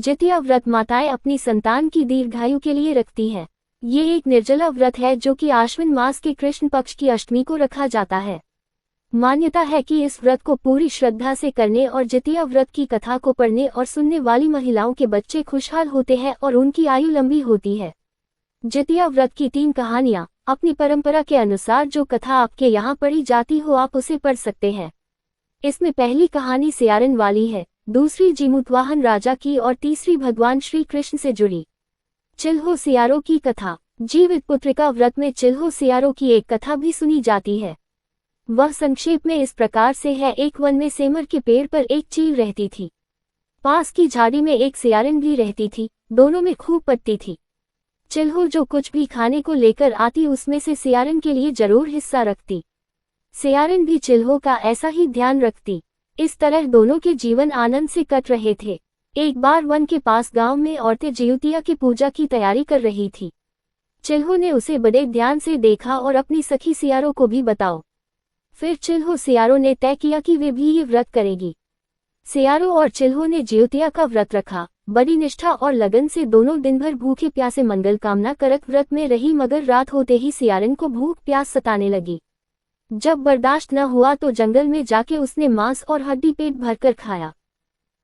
जितिया व्रत माताएं अपनी संतान की दीर्घायु के लिए रखती हैं। ये एक निर्जला व्रत है जो कि आश्विन मास के कृष्ण पक्ष की अष्टमी को रखा जाता है। मान्यता है कि इस व्रत को पूरी श्रद्धा से करने और जितिया व्रत की कथा को पढ़ने और सुनने वाली महिलाओं के बच्चे खुशहाल होते हैं और उनकी आयु लंबी होती है। जितिया व्रत की 3 कहानियां। अपनी परंपरा के अनुसार जो कथा आपके यहाँ पढ़ी जाती हो आप उसे पढ़ सकते हैं। इसमें पहली कहानी सियारन वाली है, दूसरी जीमूतवाहन राजा की और तीसरी भगवान श्री कृष्ण से जुड़ी चिल्हो सियारों की कथा। जीवित पुत्रिका व्रत में चिल्हो सियारों की एक कथा भी सुनी जाती है। वह संक्षेप में इस प्रकार से है। एक वन में सेमर के पेड़ पर एक चील रहती थी। पास की झाड़ी में एक सियारिन भी रहती थी। दोनों में खूब पटती थी। चिल्हो जो कुछ भी खाने को लेकर आती उसमें से सियारिन के लिए जरूर हिस्सा रखती। सियारिन भी चिल्हो का ऐसा ही ध्यान रखती। इस तरह दोनों के जीवन आनंद से कट रहे थे। एक बार वन के पास गांव में औरतें जिउतिया की पूजा की तैयारी कर रही थी। चिल्हो ने उसे बड़े ध्यान से देखा और अपनी सखी सियारों को भी बताओ। फिर चिल्हो सियारों ने तय किया कि वे भी ये व्रत करेगी। सियारों और चिल्हो ने जिउतिया का व्रत रखा। बड़ी निष्ठा और लगन से दोनों दिन भर भूखे प्यासे मंगल कामना करक व्रत में रही, मगर रात होते ही सियारिन को भूख प्यास सताने लगी। जब बर्दाश्त न हुआ तो जंगल में जाके उसने मांस और हड्डी पेट भरकर खाया।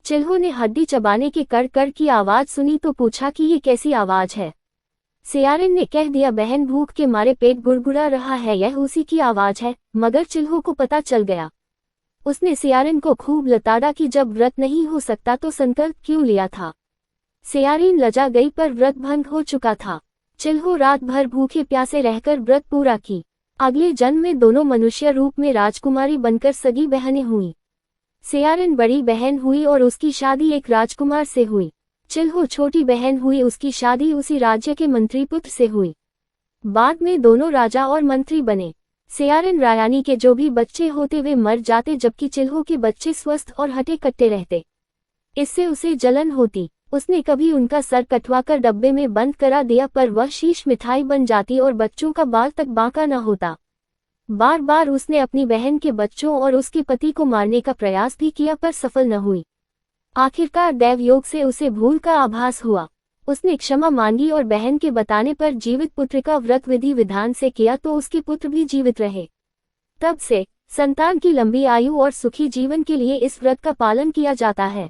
चिल्हो ने हड्डी चबाने के कड़ कड़ की आवाज सुनी तो पूछा कि ये कैसी आवाज है। सियारिन ने कह दिया, बहन भूख के मारे पेट गुड़गुड़ा रहा है, यह उसी की आवाज है। मगर चिल्हो को पता चल गया। उसने सियारिन को खूब लताड़ा कि जब व्रत नहीं हो सकता तो संकल्प क्यों लिया था। सियारिन लजा गई पर व्रत भंग हो चुका था। चिल्हो रात भर भूखे प्यासे रहकर व्रत पूरा की। अगले जन्म में दोनों मनुष्य रूप में राजकुमारी बनकर सगी बहनें हुई। सियारिन बड़ी बहन हुई और उसकी शादी एक राजकुमार से हुई। चिल्हो छोटी बहन हुई, उसकी शादी उसी राज्य के मंत्री पुत्र से हुई। बाद में दोनों राजा और मंत्री बने। सियारिन रायानी के जो भी बच्चे होते वे मर जाते, जबकि चिल्हो के बच्चे स्वस्थ और हटे कट्टे रहते। इससे उसे जलन होती। उसने कभी उनका सर कटवाकर डब्बे में बंद करा दिया, पर वह शीश मिठाई बन जाती और बच्चों का बाल तक बांका न होता। बार बार उसने अपनी बहन के बच्चों और उसके पति को मारने का प्रयास भी किया पर सफल न हुई। आखिरकार दैवयोग से उसे भूल का आभास हुआ। उसने क्षमा मांगी और बहन के बताने पर जीवित पुत्र का व्रत विधि विधान से किया तो उसके पुत्र भी जीवित रहे। तब से संतान की लंबी आयु और सुखी जीवन के लिए इस व्रत का पालन किया जाता है।